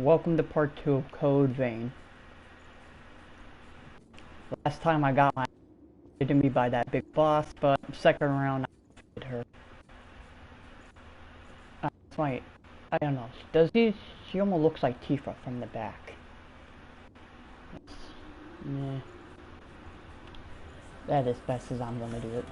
welcome to part 2 of Code Vein. Last time I got my to me by that big boss, but second round I defeated her. That's my, I don't know. She almost looks like Tifa from the back. Yeah. That is best as I'm gonna do it.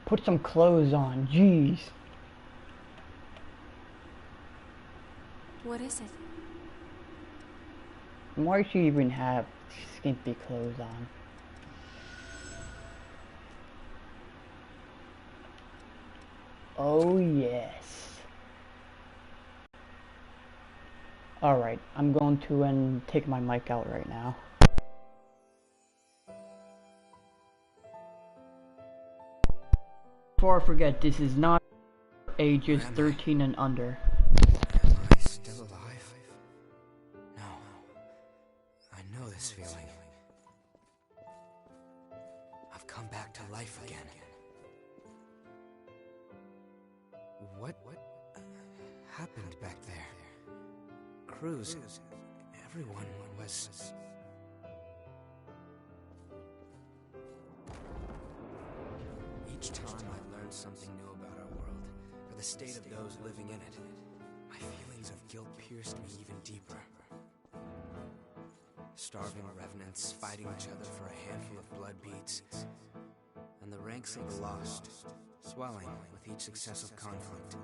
Put some clothes on, jeez. What is it? Why does she even have skimpy clothes on? Oh yes. Alright, I'm going to take my mic out right now. Before I forget, this is not ages 13 and under. Am I still alive? No. I know this feeling. I've come back to life again. What happened back there? Cruz, everyone was... Each time I've learned something new about our world, or the state of those living in it, my feelings of guilt pierced me even deeper. Starving revenants fighting each other for a handful of blood beads, and the ranks of the lost swelling with each successive conflict.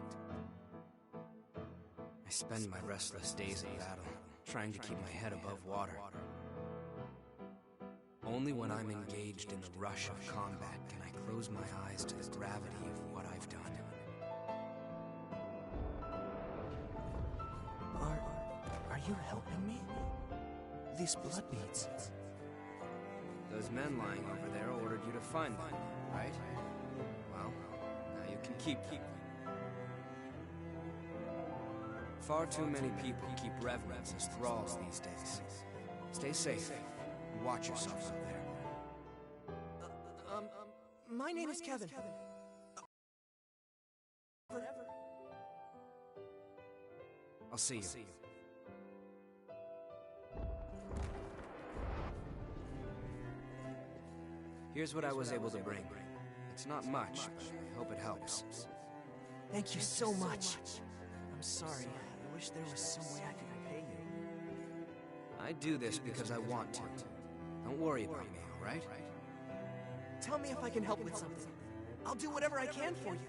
I spend my restless days in battle, trying to keep my head above water. Only when I'm engaged in the rush of combat can I close my eyes to the gravity of what I've done. Are you helping me? These blood beads. Those men lying over there ordered you to find them, right? Well, now you can keep them. Far too many people keep revenants as thralls these days. Stay safe. Watch yourself out there. My name is Kevin. I'll see you. Here's what I was able to bring. It's not much, but I hope it helps. Thank you so much. I'm sorry. I wish there was some way I could repay you. I do this because I want to. Don't worry about me, all right? Tell me if I can help with something. I'll do whatever I can for you.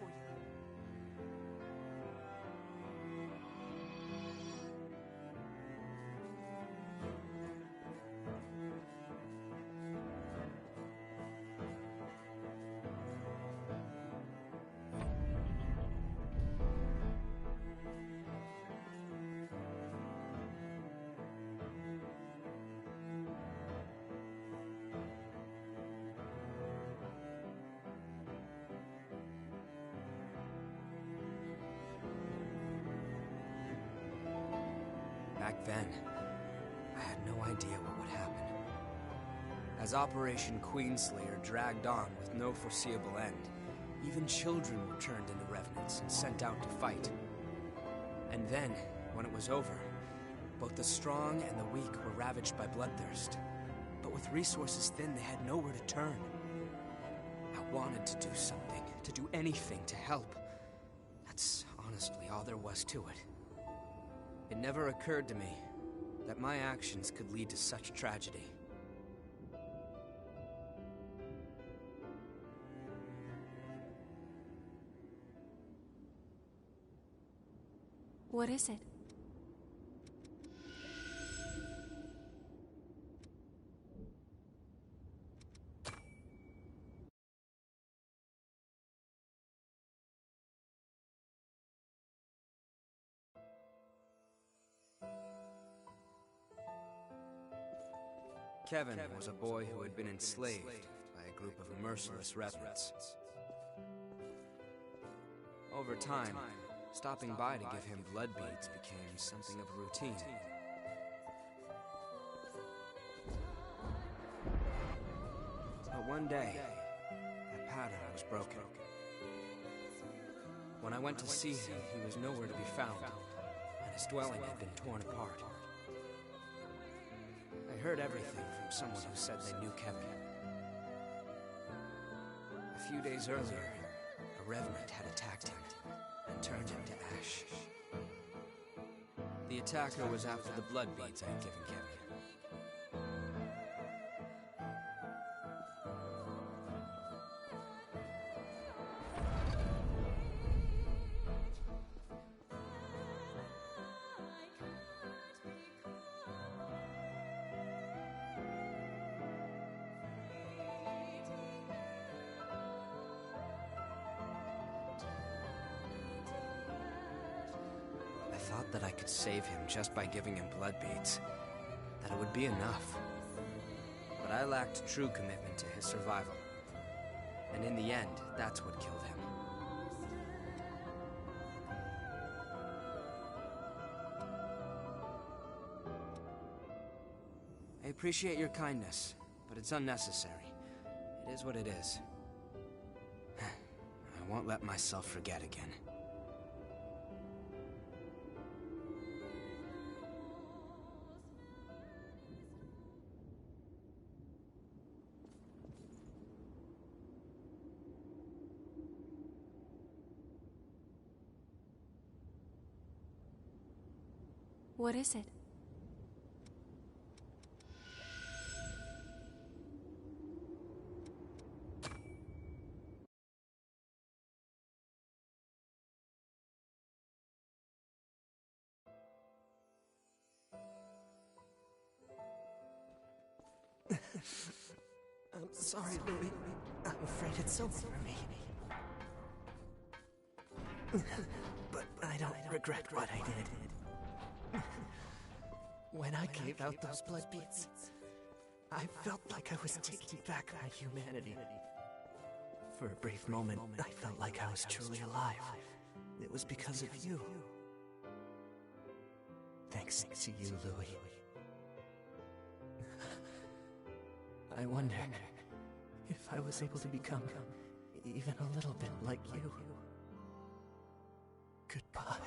Back then, I had no idea what would happen. As Operation Queenslayer dragged on with no foreseeable end, even children were turned into revenants and sent out to fight. And then, when it was over, both the strong and the weak were ravaged by bloodthirst. But with resources thin, they had nowhere to turn. I wanted to do something, to do anything to help. That's honestly all there was to it. It never occurred to me that my actions could lead to such tragedy. What is it? Kevin was a boy who had been enslaved by a group of merciless revenants. Over time, stopping by to give him blood beads became something of a routine. But one day, that pattern was broken. When I went to see him, he was nowhere to be found, and his dwelling had been torn apart. I heard everything from someone who said they knew Kevin. A few days earlier, a revenant had attacked him and turned him to ash. The attacker was after the blood beads I had given Kevin. I thought that I could save him just by giving him blood beads, that it would be enough. But I lacked true commitment to his survival. And in the end, that's what killed him. I appreciate your kindness, but it's unnecessary. It is what it is. I won't let myself forget again. What is it? I'm sorry, Louis. I'm afraid it's over for me. But I don't regret what I did. When I gave out those blood beads, I felt like I was taking back my humanity. For a brief moment, I felt like I was truly alive. It was because of you. Thanks to you, Louis. I wonder if I was able to become even a little bit like you. Goodbye.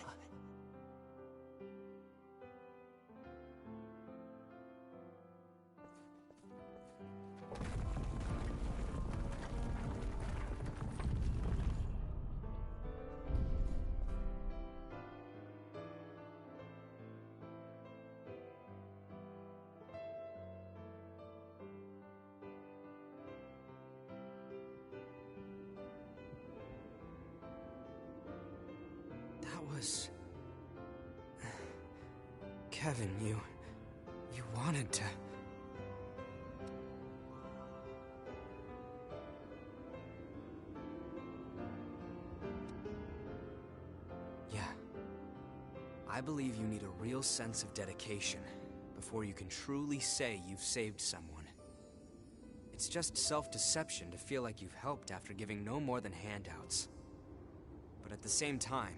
That was... Kevin, you wanted to... Yeah. I believe you need a real sense of dedication before you can truly say you've saved someone. It's just self-deception to feel like you've helped after giving no more than handouts. But at the same time,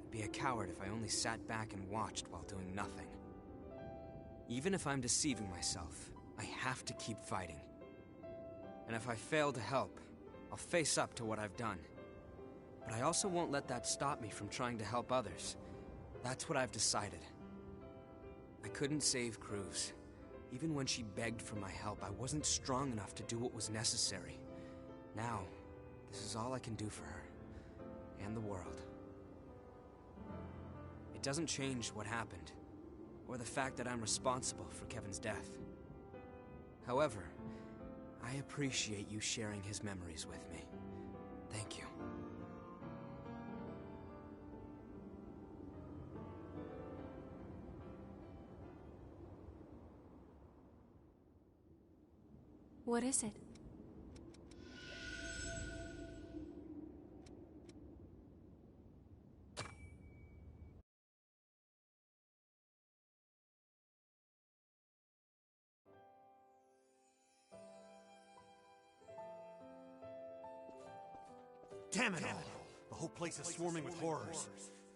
I'd be a coward if I only sat back and watched while doing nothing. Even if I'm deceiving myself, I have to keep fighting. And if I fail to help, I'll face up to what I've done. But I also won't let that stop me from trying to help others. That's what I've decided. I couldn't save Cruz. Even when she begged for my help, I wasn't strong enough to do what was necessary. Now, this is all I can do for her. And the world. It doesn't change what happened, or the fact that I'm responsible for Kevin's death. However, I appreciate you sharing his memories with me. Thank you. What is it? Damn it all! The whole place is swarming with horrors.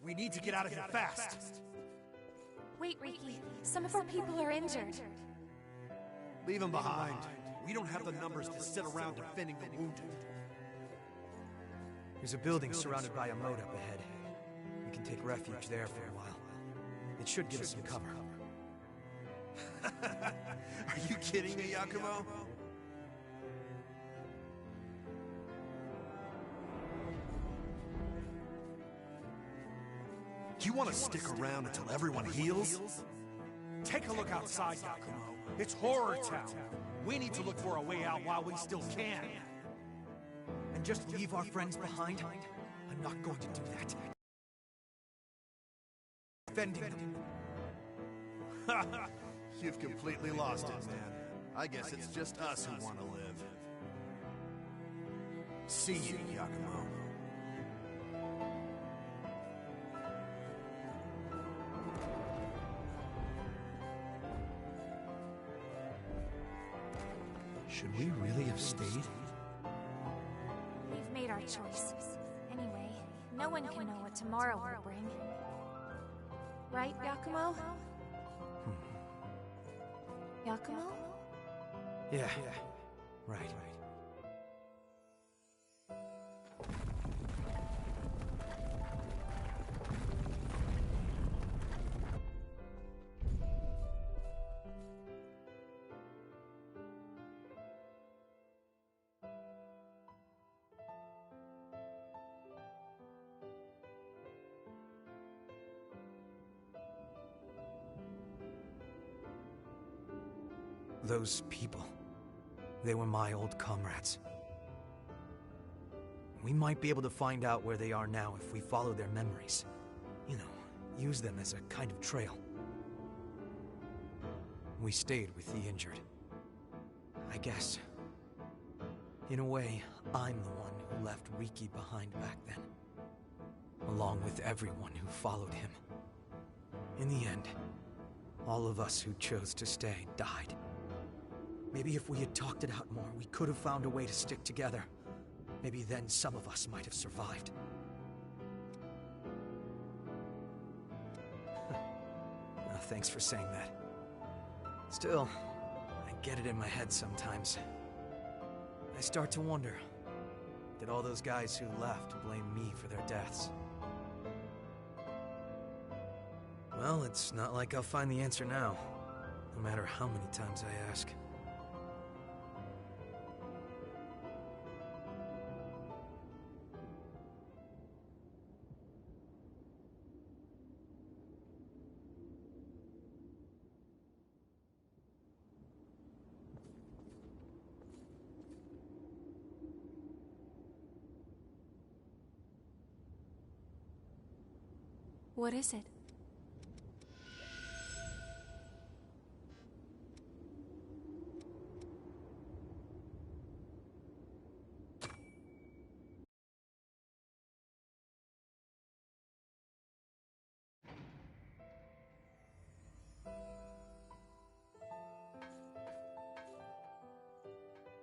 We need to get out of here fast! Wait, Ricky. Some of our people are injured. Leave them behind. We don't have the numbers to sit around defending the wounded. There's a building surrounded by a moat up ahead. We can take refuge there for a while. It should give us some cover. Are you kidding me, Yakumo? Do you want to stick around until everyone heals? Take a look outside, Yakumo. It's horror town. We need to look for a way out while we still can. And just leave our friends behind? I'm not going to do that. Defending them. You've completely lost it, man. I guess it's just us who want to live. See you, Yakumo. Should we really have stayed? We've made our choice. Anyway, no one can know what tomorrow will bring. Right, Yakumo? Yakumo? Yeah, right. Those people, they were my old comrades. We might be able to find out where they are now if we follow their memories. You know, use them as a kind of trail. We stayed with the injured. I guess. In a way, I'm the one who left Riki behind back then. Along with everyone who followed him. In the end, all of us who chose to stay died. Maybe if we had talked it out more, we could have found a way to stick together. Maybe then some of us might have survived. Thanks for saying that. Still, I get it in my head sometimes. I start to wonder, did all those guys who left blame me for their deaths? Well, it's not like I'll find the answer now, no matter how many times I ask. What is it?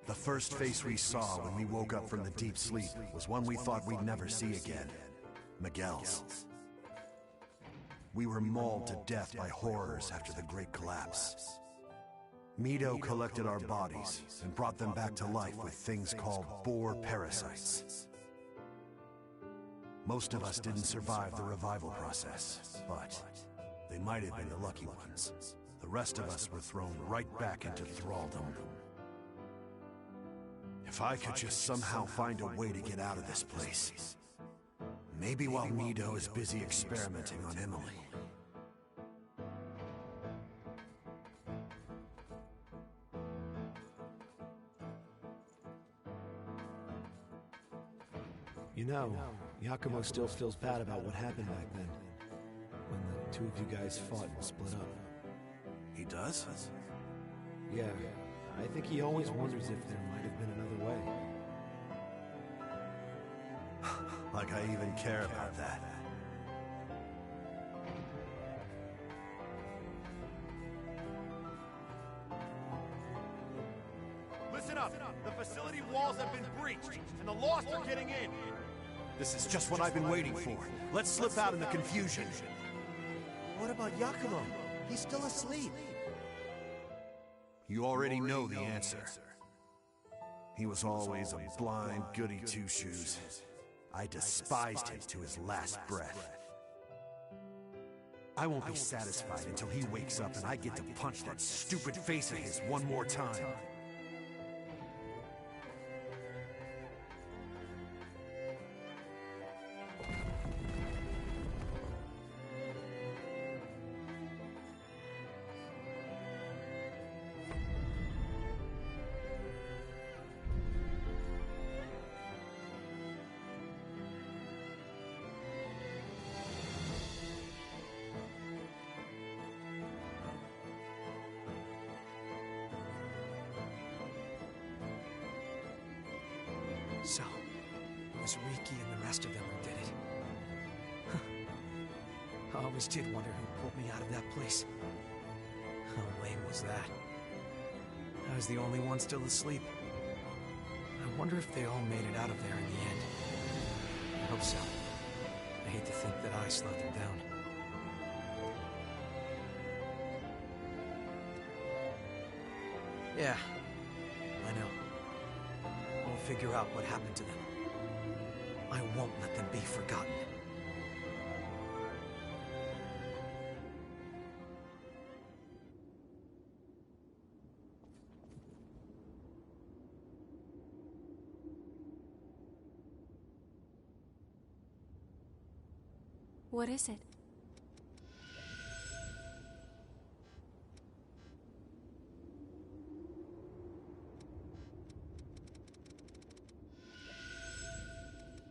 The first face we saw when we woke up from the deep sleep was one we thought we'd never see again. Miguel's. We were mauled to death by horrors after the Great Collapse. Mido collected our bodies and brought them back to life with things called boar parasites. Most of us didn't survive the revival process, but they might have been the lucky ones. The rest of us were thrown right back into thraldom. If I could just somehow find a way to get out of this place. Maybe while Mido is busy experimenting on Emily. You know, Yakumo still feels bad about what happened back then, when the two of you guys fought and split up. He does? Yeah, I think he always wonders if there might have been another way. Like I even care about that. Listen up! The facility walls have been breached, and the Lost are getting in! This is just what I've been waiting for. Let's slip out in the confusion. What about Yakumo? He's still asleep. You already know the answer. He was always a blind goody two-shoes. I despised him to his last breath. I won't be satisfied until he wakes up and I get to punch that stupid face of his one more time. So, it was Riki and the rest of them who did it. I always did wonder who pulled me out of that place. How lame was that? I was the only one still asleep. I wonder if they all made it out of there in the end. I hope so. I hate to think that I slowed them down. Yeah, I know. We'll figure out what happened to them. I won't let them be forgotten. What is it?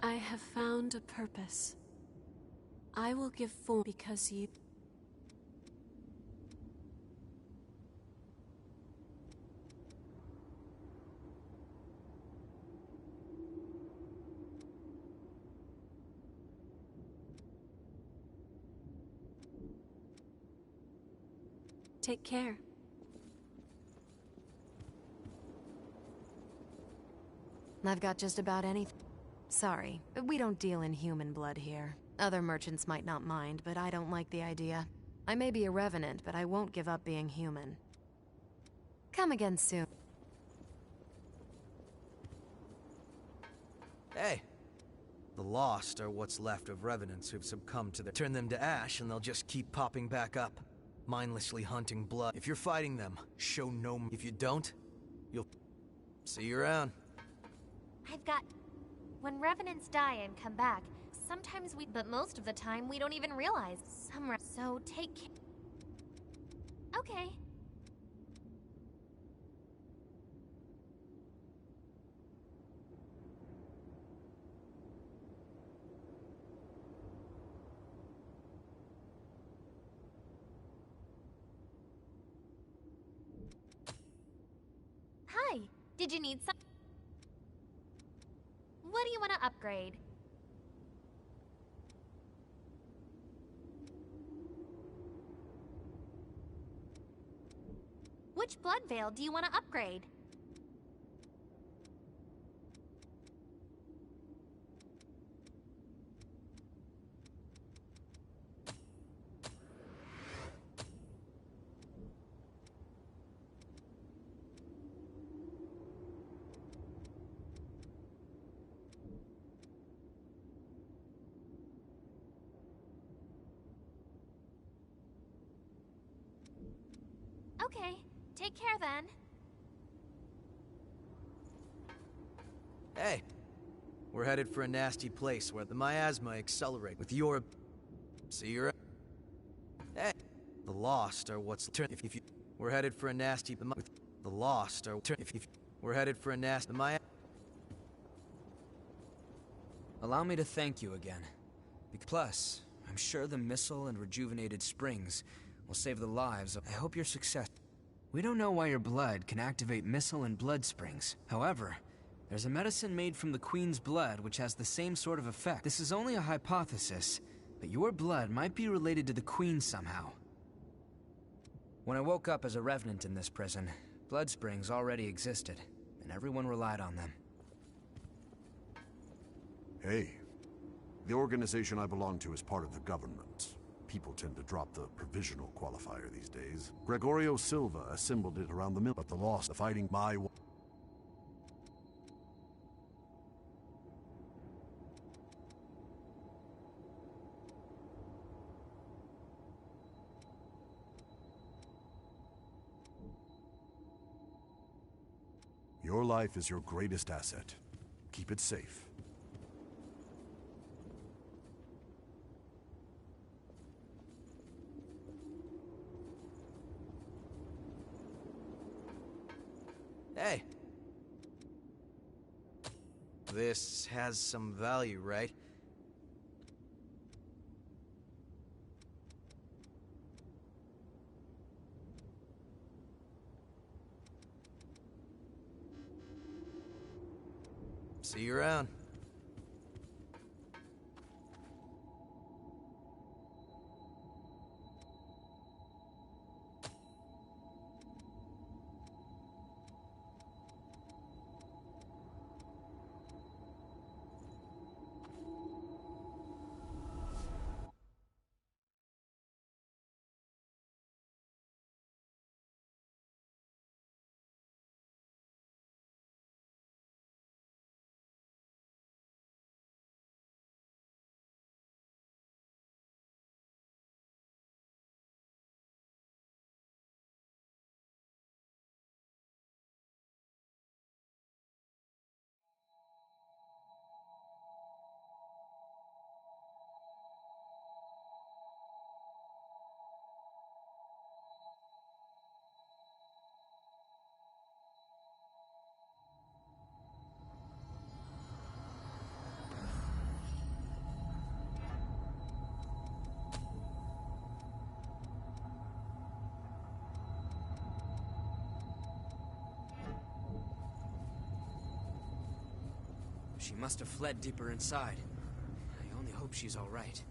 I have found a purpose. I will give form because you... Take care. I've got just about anything. Sorry, we don't deal in human blood here. Other merchants might not mind, but I don't like the idea. I may be a revenant, but I won't give up being human. Come again soon. Hey! The lost are what's left of revenants who've succumbed to their... Turn them to ash and they'll just keep popping back up. Mindlessly hunting blood. If you're fighting them, show no... If you don't, you'll... See you around. I've got... When revenants die and come back, sometimes we... But most of the time, we don't even realize. So take care. Okay. Hi. Did you need some... What do you want to upgrade? Which blood veil do you want to upgrade? Okay, take care then. Hey! We're headed for a nasty place where the miasma accelerate with your... See you... Hey! The lost are what's... If you... We're headed for a nasty... The lost are... If we're headed for a nasty... Allow me to thank you again. Plus, I'm sure the missile and rejuvenated springs will save the lives of... I hope your success... We don't know why your blood can activate missile and blood springs. However, there's a medicine made from the Queen's blood which has the same sort of effect. This is only a hypothesis, but your blood might be related to the Queen somehow. When I woke up as a revenant in this prison, blood springs already existed, and everyone relied on them. Hey, the organization I belong to is part of the government. People tend to drop the provisional qualifier these days. Gregorio Silva assembled it around the mill, but the lost, the fighting my... Your life is your greatest asset. Keep it safe. Hey. This has some value, right? See you around. She must have fled deeper inside. I only hope she's all right.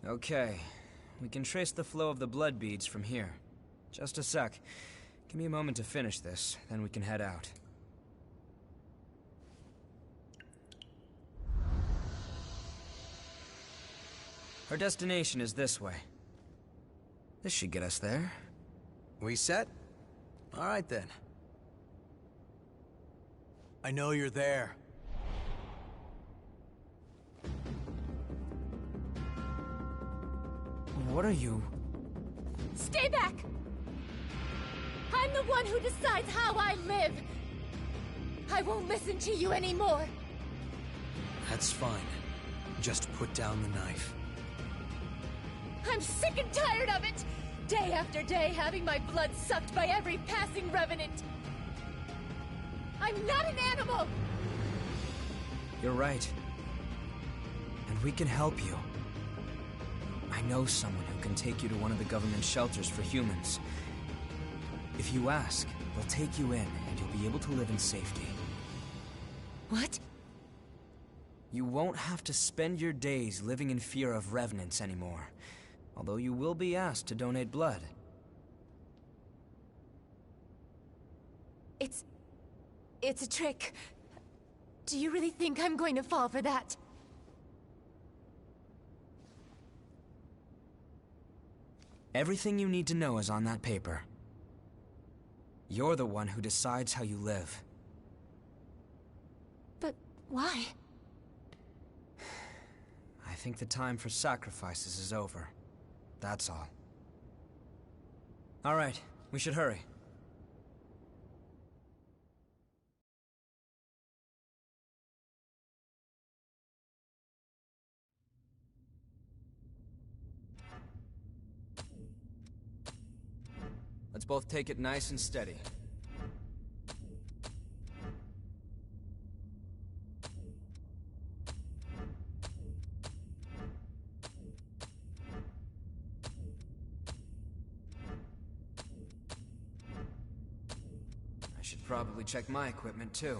Okay, we can trace the flow of the blood beads from here. Just a sec. Give me a moment to finish this, then we can head out. Our destination is this way. This should get us there. We set? All right then. I know you're there. What are you? Stay back! I'm the one who decides how I live! I won't listen to you anymore! That's fine. Just put down the knife. I'm sick and tired of it! Day after day having my blood sucked by every passing revenant! I'm not an animal! You're right. And we can help you. I know someone who can take you to one of the government shelters for humans. If you ask, they'll take you in, and you'll be able to live in safety. What? You won't have to spend your days living in fear of revenants anymore. Although you will be asked to donate blood. It's a trick. Do you really think I'm going to fall for that? Everything you need to know is on that paper. You're the one who decides how you live. But why? I think the time for sacrifices is over. That's all. All right, we should hurry. Let's both take it nice and steady. I should probably check my equipment too.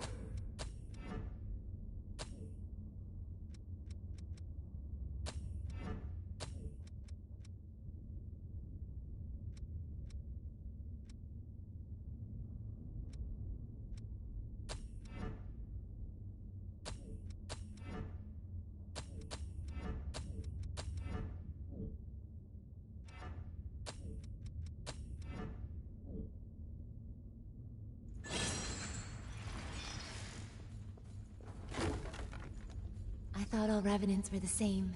thought all Revenants were the same.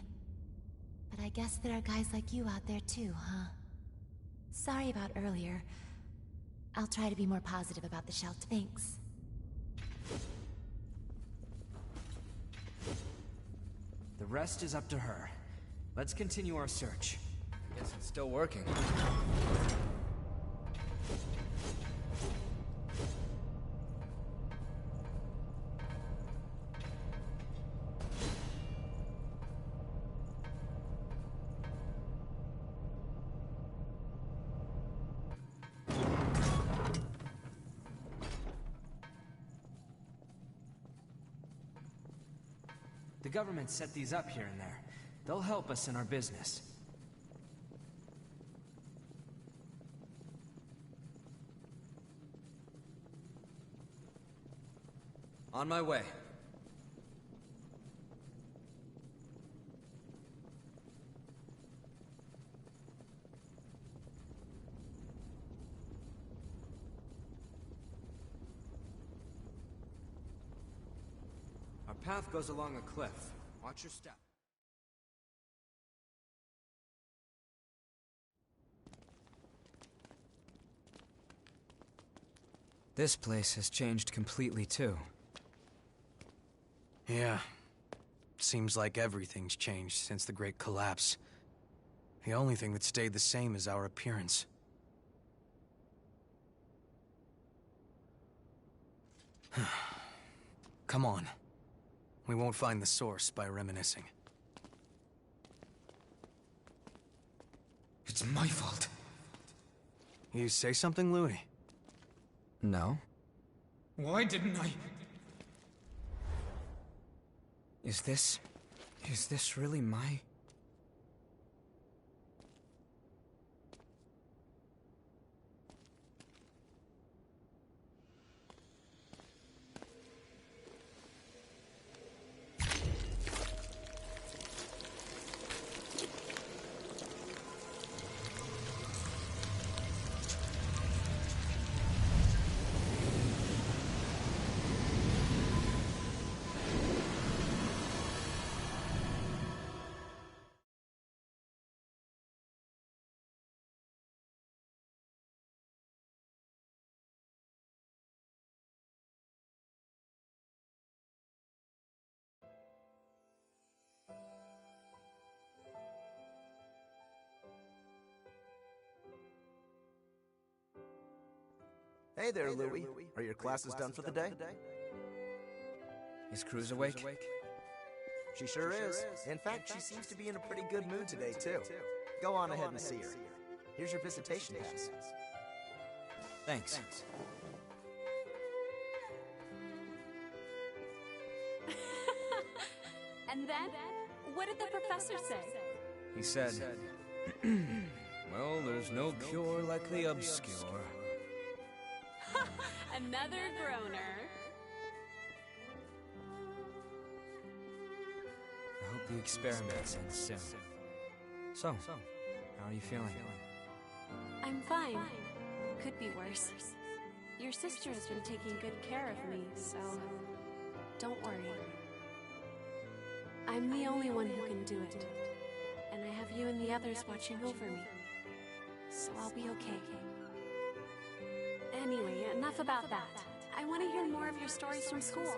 But I guess there are guys like you out there too, huh? Sorry about earlier. I'll try to be more positive about the shelter. Thanks. The rest is up to her. Let's continue our search. Guess it's still working. The government set these up here and there. They'll help us in our business. On my way. Our path goes along a cliff. Watch your step. This place has changed completely, too. Yeah. Seems like everything's changed since the Great Collapse. The only thing that stayed the same is our appearance. Come on. We won't find the source by reminiscing. It's my fault. You say something, Louis? No. Why didn't I? Is this really my... Hey there, Louis. Are your classes done for the day? Is Cruz awake? She sure is. In fact, she seems to be in a pretty good mood today, too. Go on ahead and see her. Here's your visitation pass. Thanks. And then, what did the professor say? He said, well, there's no cure like the obscure. Another groaner. I hope the experiment ends soon. So, how are you feeling? I'm fine. Could be worse. Your sister has been taking good care of me, so don't worry. I'm the only one who can do it. And I have you and the others watching over me. So I'll be okay. Anyway, enough about that. I want to hear more of your stories from school.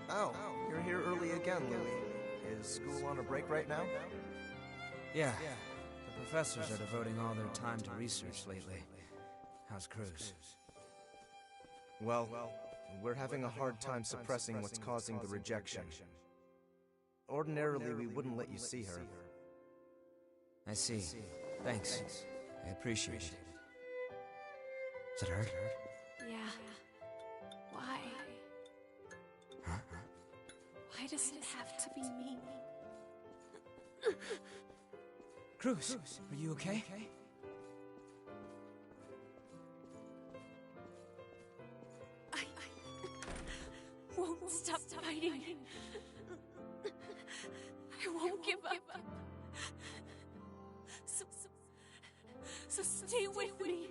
Oh, you're here early again, Louis. Is school on a break right now? Yeah. The professors are devoting all their time to research lately. How's Cruz? Well, we're having a hard time suppressing what's causing the rejection. Ordinarily, we wouldn't let you see her. I see. Thanks. I appreciate it. Does it hurt? Yeah. Why? Huh? Why does it have to be me? Cruz, are you okay? I won't stop fighting. I won't give up. So stay with me.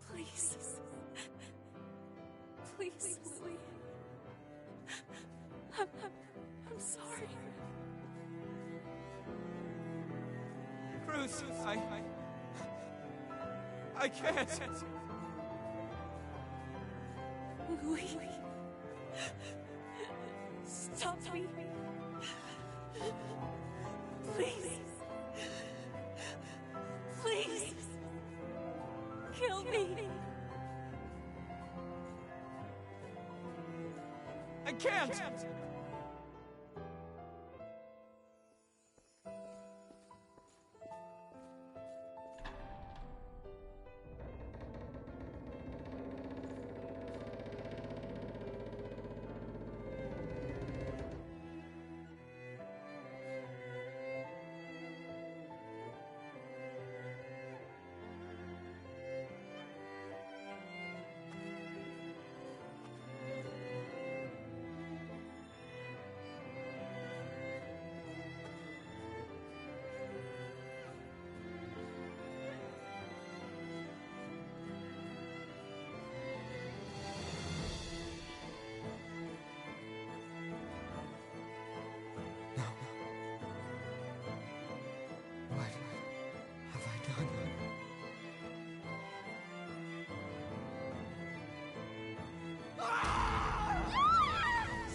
Please. Please, Louis. I'm sorry. Cruz, I can't. Louis. Stop me. Please. Please. Kill me. I can't.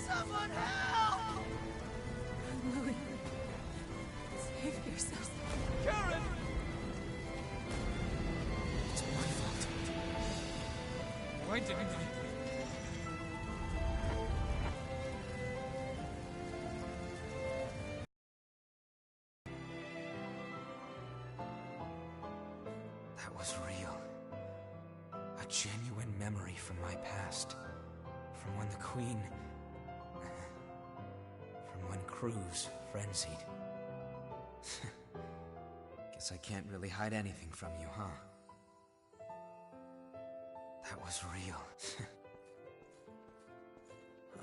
Someone help! Louis. Save yourself. Karen! It's my fault. Why didn't I? That was real. A genuine memory from my past. From when the Queen... From when Cruz frenzied. Guess I can't really hide anything from you, huh? That was real.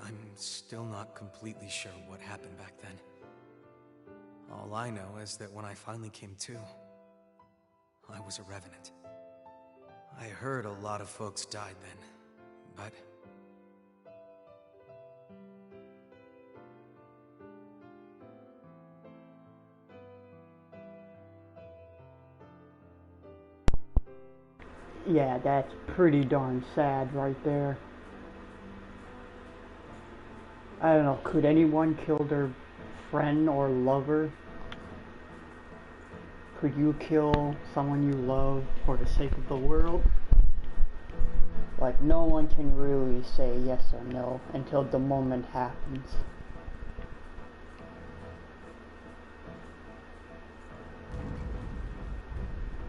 I'm still not completely sure what happened back then. All I know is that when I finally came to, I was a revenant. I heard a lot of folks died then, but... Yeah, that's pretty darn sad right there. I don't know, could anyone kill their friend or lover? Could you kill someone you love for the sake of the world? Like, no one can really say yes or no until the moment happens.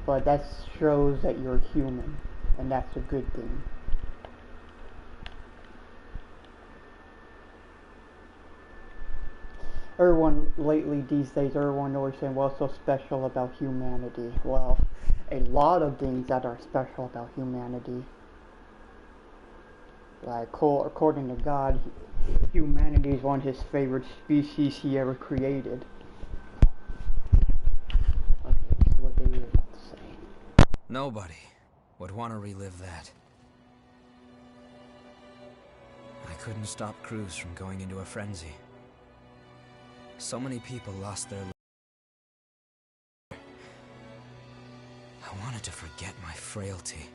But that shows that you're human, and that's a good thing. Everyone, lately these days, everyone always saying, what's so special about humanity? Well, a lot of things that are special about humanity. Like, according to God, humanity is one of his favorite species he ever created. Okay, so what they were about to say. Nobody would want to relive that. I couldn't stop Cruz from going into a frenzy. So many people lost their lives. I wanted to forget my frailty.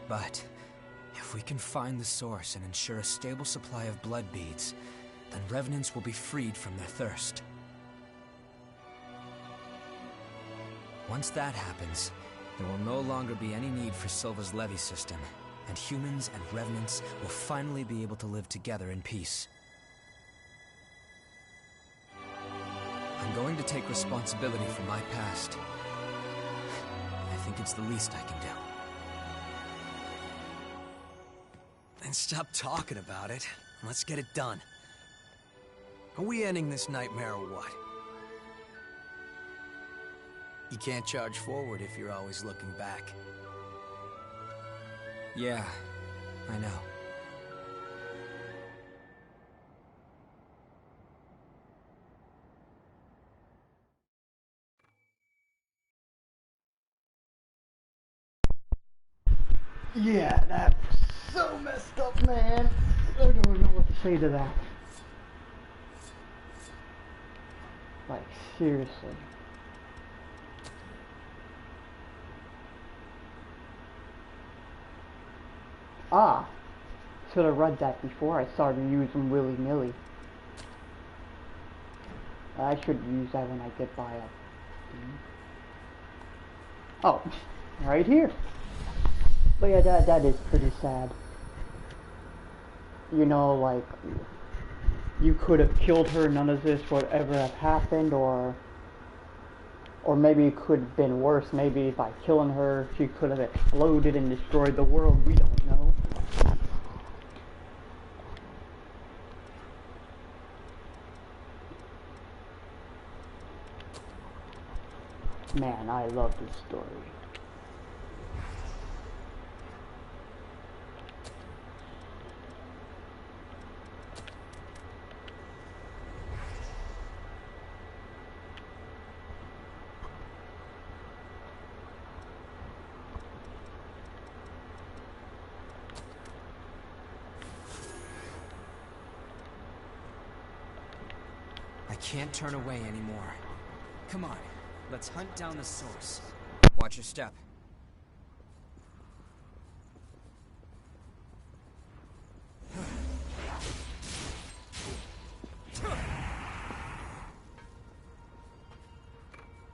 But if we can find the source and ensure a stable supply of blood beads, then revenants will be freed from their thirst. Once that happens, there will no longer be any need for Silva's levy system, and humans and revenants will finally be able to live together in peace. I'm going to take responsibility for my past. I think it's the least I can do. Then stop talking about it. Let's get it done. Are we ending this nightmare or what? You can't charge forward if you're always looking back. Yeah, I know. Yeah, that's so messed up, man. I don't know what to say to that. Like, seriously. Ah, should have read that before I started using willy-nilly. I should use that when I get by up. Oh, right here. But yeah, that is pretty sad. You know, like, you could have killed her, none of this would ever have happened, or maybe it could have been worse. Maybe by killing her, she could have exploded and destroyed the world. We don't know. Man, I love this story. I can't turn away anymore. Come on, let's hunt down the source. Watch your step.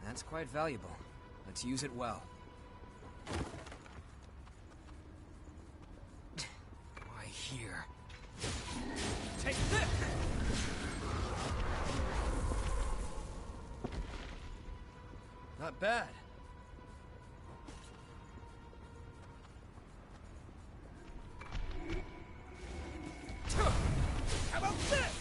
That's quite valuable. Let's use it well. Why here? Take this! Not bad. How about this?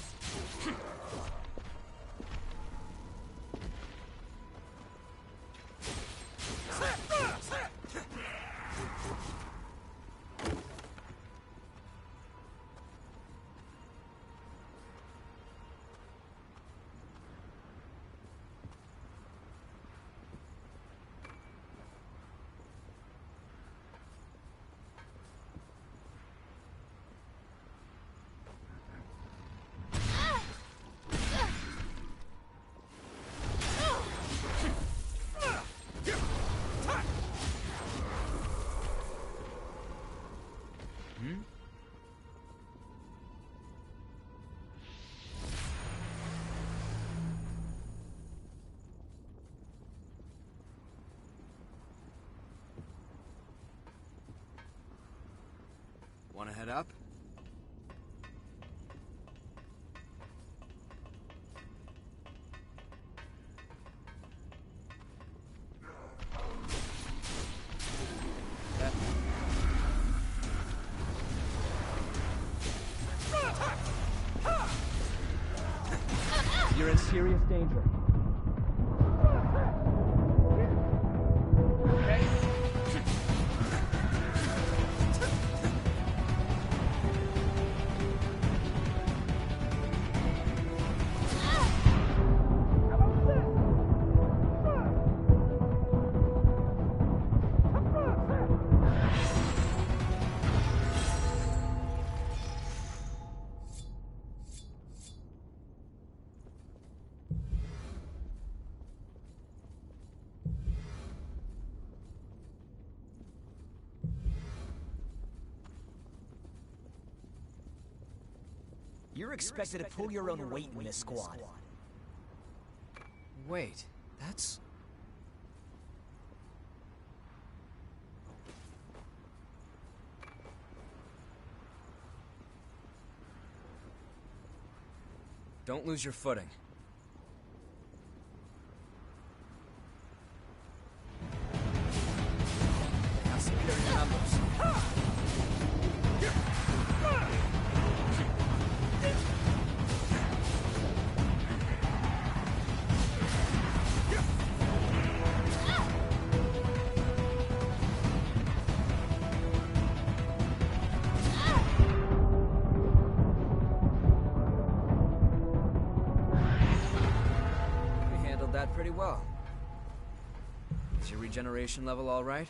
Want to head up? You're in serious danger. You're expected to pull your own weight in this squad. Wait, that's... Don't lose your footing. They have superior numbers. Is your regeneration level all right?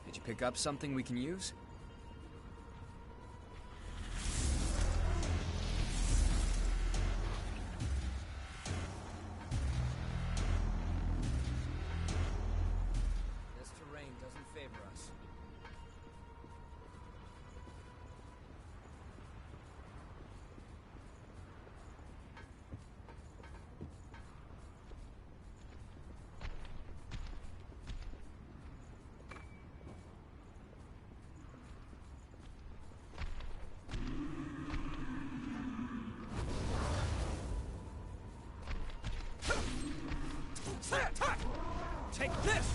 Did you pick up something we can use? This terrain doesn't favor us. Take this!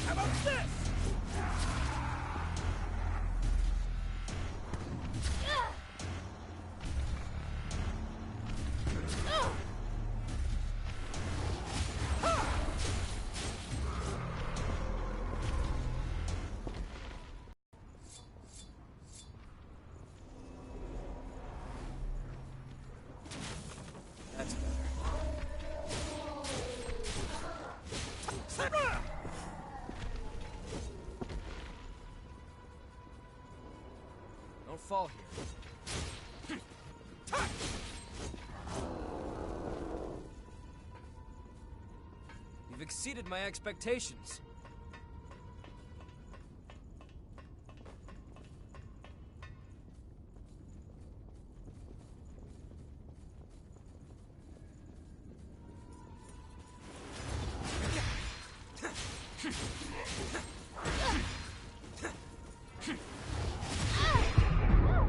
How about this? That's better. Don't fall here. You've exceeded my expectations.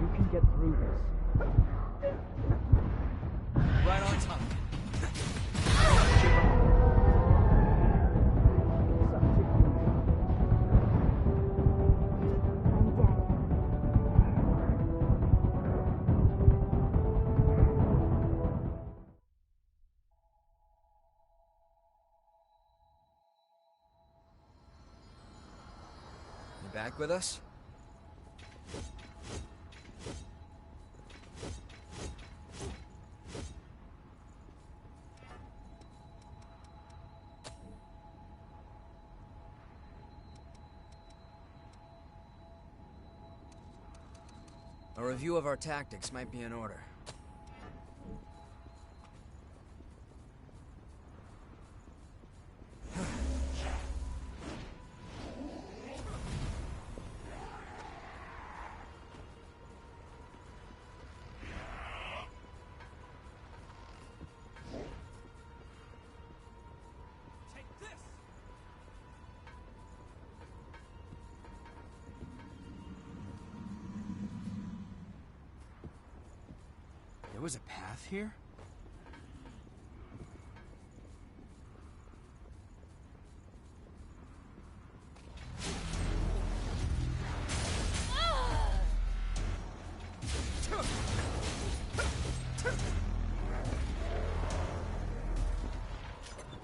You can get through this. Right on top. You back with us? A review of our tactics might be in order. Take this! There was a path here?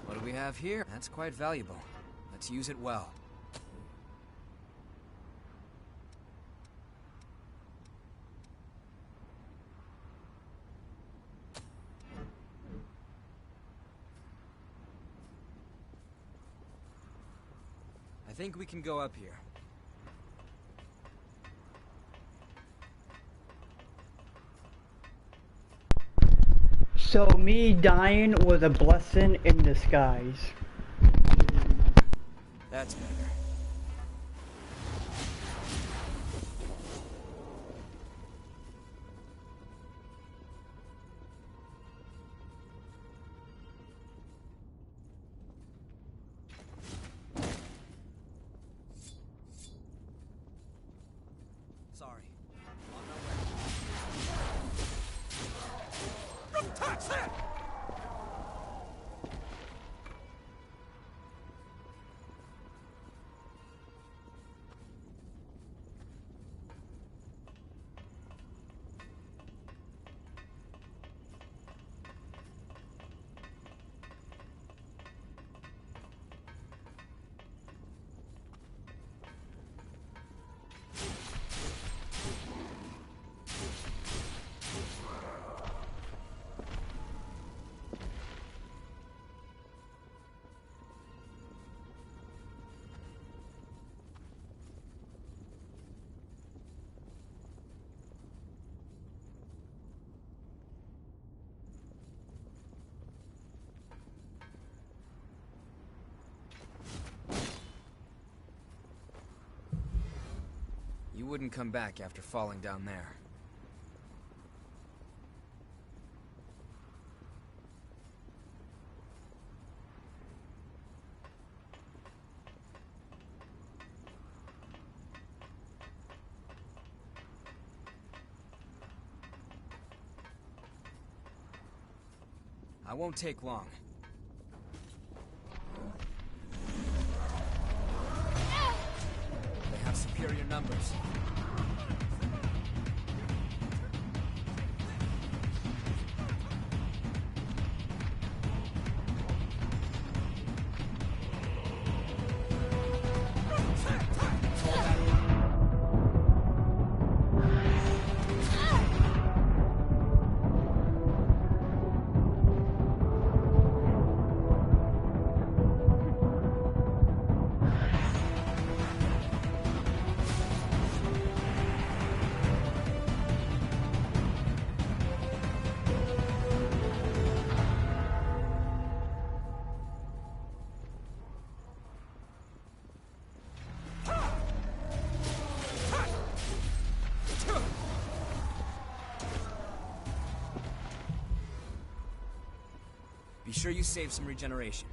What do we have here? That's quite valuable. Let's use it well. I think we can go up here. So me dying was a blessing in disguise. That's better. Sorry. On my way. wouldn't come back after falling down there. I won't take long. They have superior numbers. Be sure you save some regeneration.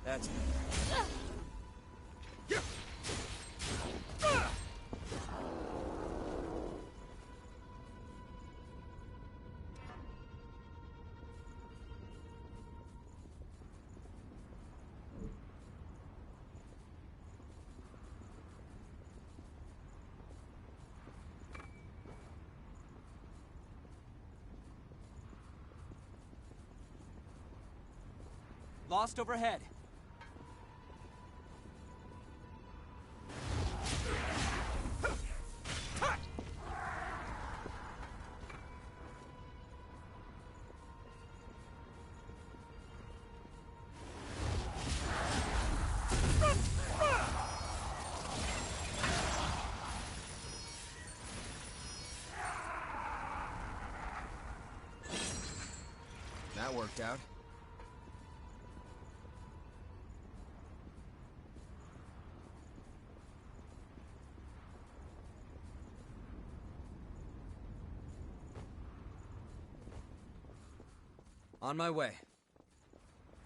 That's it. Lost overhead. That worked out. On my way.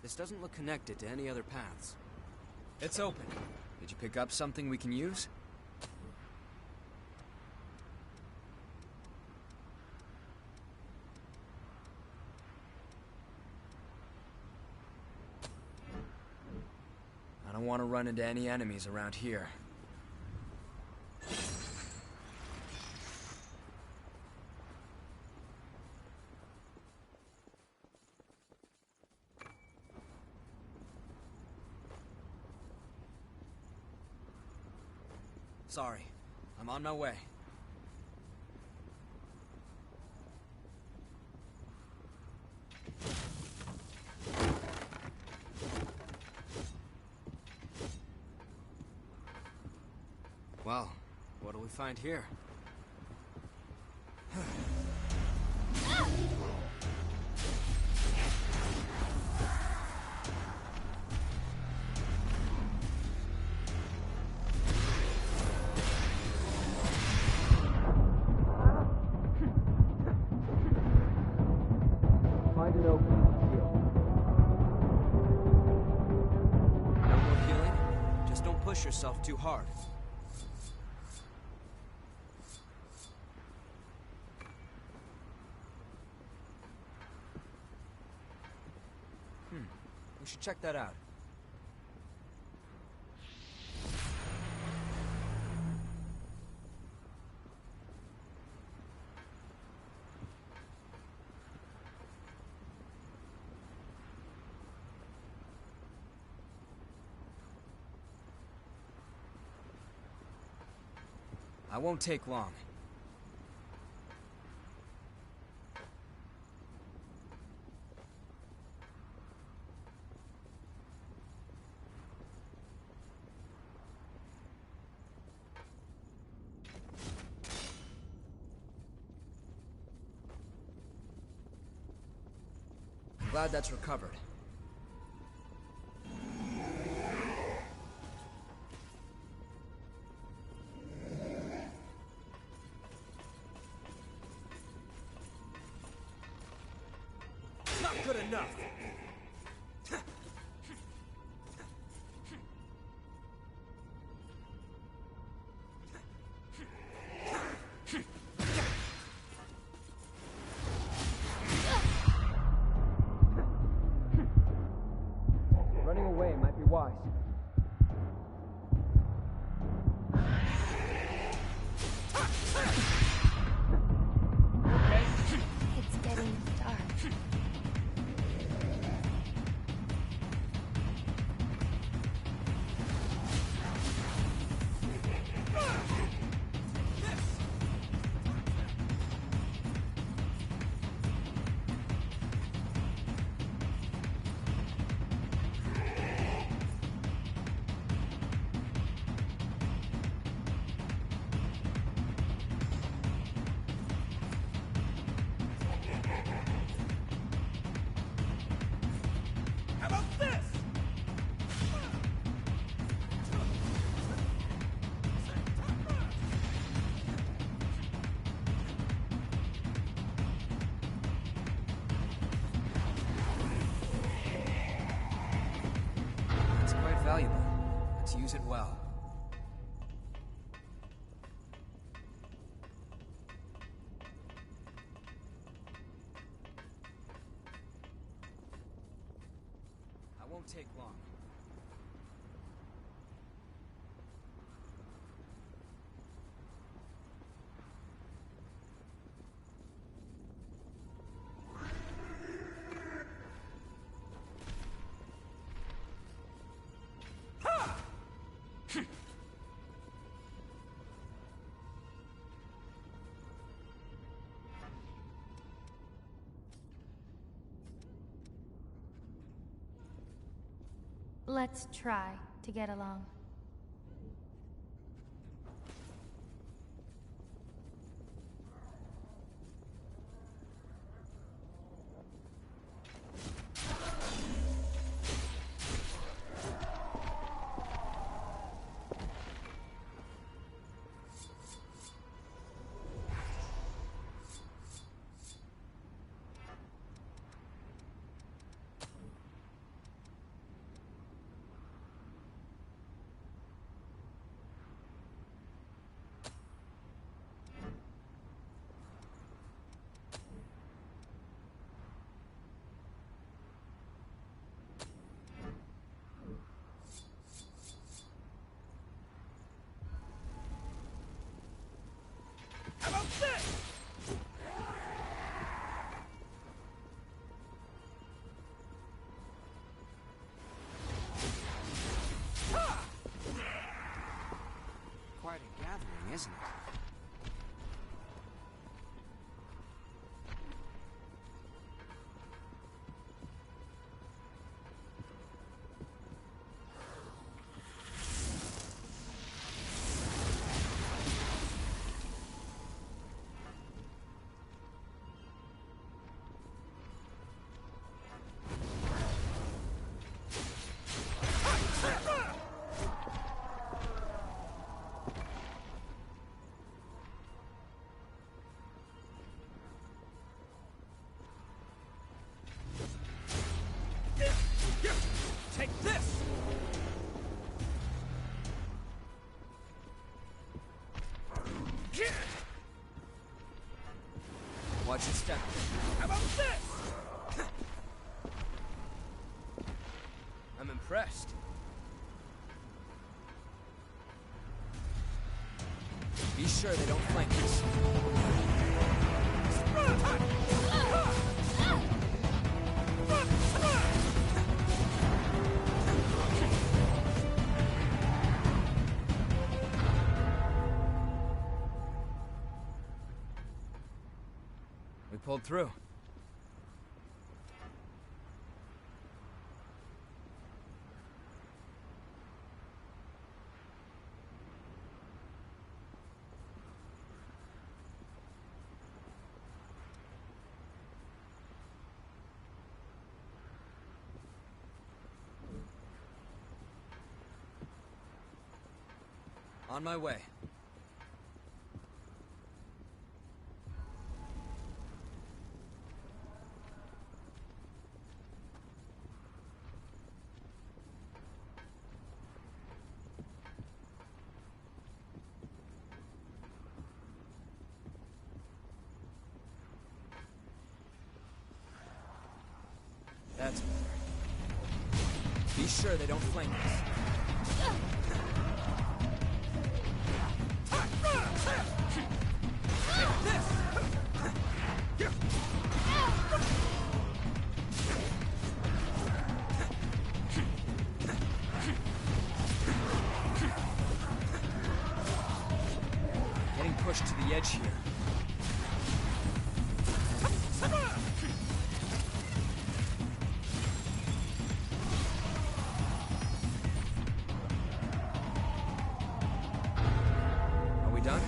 This doesn't look connected to any other paths. It's open. Did you pick up something we can use? I don't want to run into any enemies around here. Sorry, I'm on my way. Well, what do we find here? Find an opening to heal. No more healing? Just don't push yourself too hard. We should check that out. I won't take long. I'm glad that's recovered. enough! Running away might be wise. It's getting dark. How about this? It's quite valuable. Let's use it well. I won't take long. Let's try to get along. How about this? Quite a gathering, isn't it? Here, take this! Watch your step. How about this? I'm impressed. Be sure they don't flank us. We pulled through. On my way. sure they don't flank us. Getting pushed to the edge here. Are we done?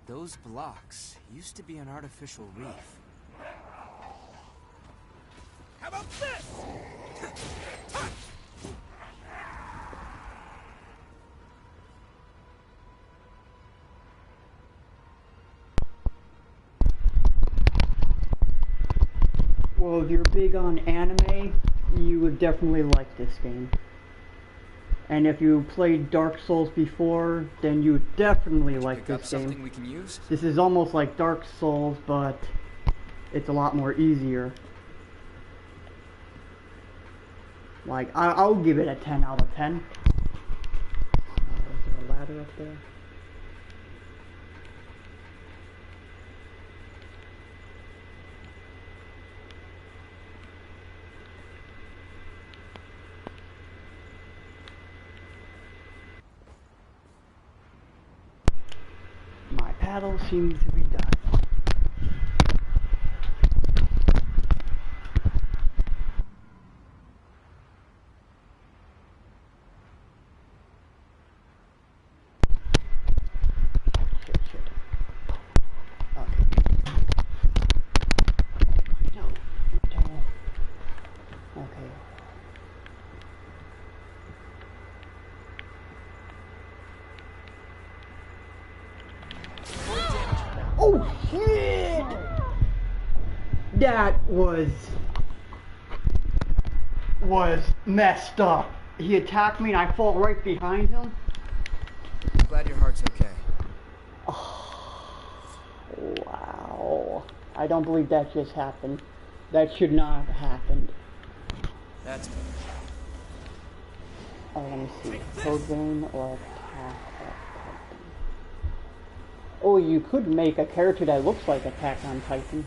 Those blocks used to be an artificial reef. How about this? Well, if you're big on anime, you would definitely like this game. And if you played Dark Souls before, then you would definitely like Pick up this something game. we can use? This is almost like Dark Souls, but it's a lot more easier. Like, I'll give it a 10 out of 10. Is there a ladder up there? My paddle seems to be done. Shit. Okay. No. Okay. Oh shit! That was messed up. He attacked me and I fall right behind him. Glad your heart's okay. Oh, wow. I don't believe that just happened. That should not have happened. That's better. Oh, let me see. Code vein or attack. Oh, you could make a character that looks like Attack on Titan.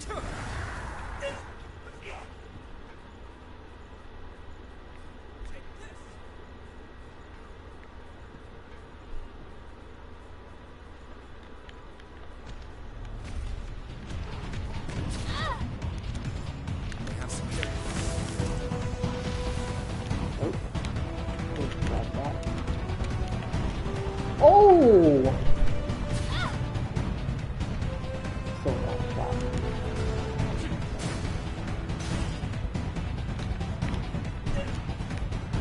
Oh! So got shot.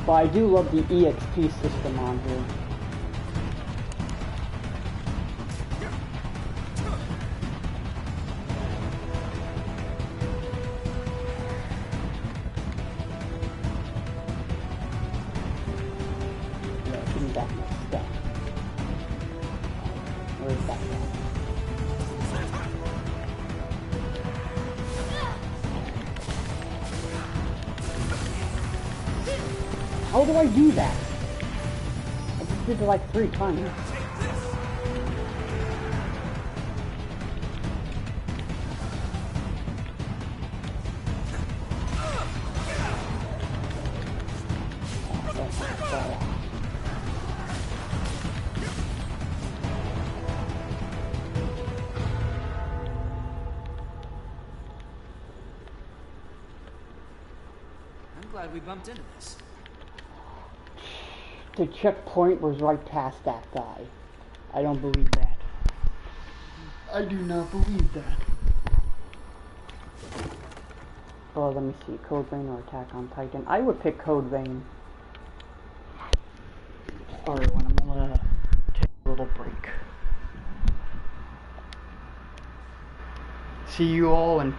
But I do love the EXP system on here. Yeah, give me that next step. Where's that one? How do I do that? I just did it like 3 times. I'm glad we bumped into this. The checkpoint was right past that guy. I don't believe that. I do not believe that. Well, let me see. Code Vein or Attack on Titan? I would pick Code Vein. Sorry, when I'm gonna take a little break. See you all in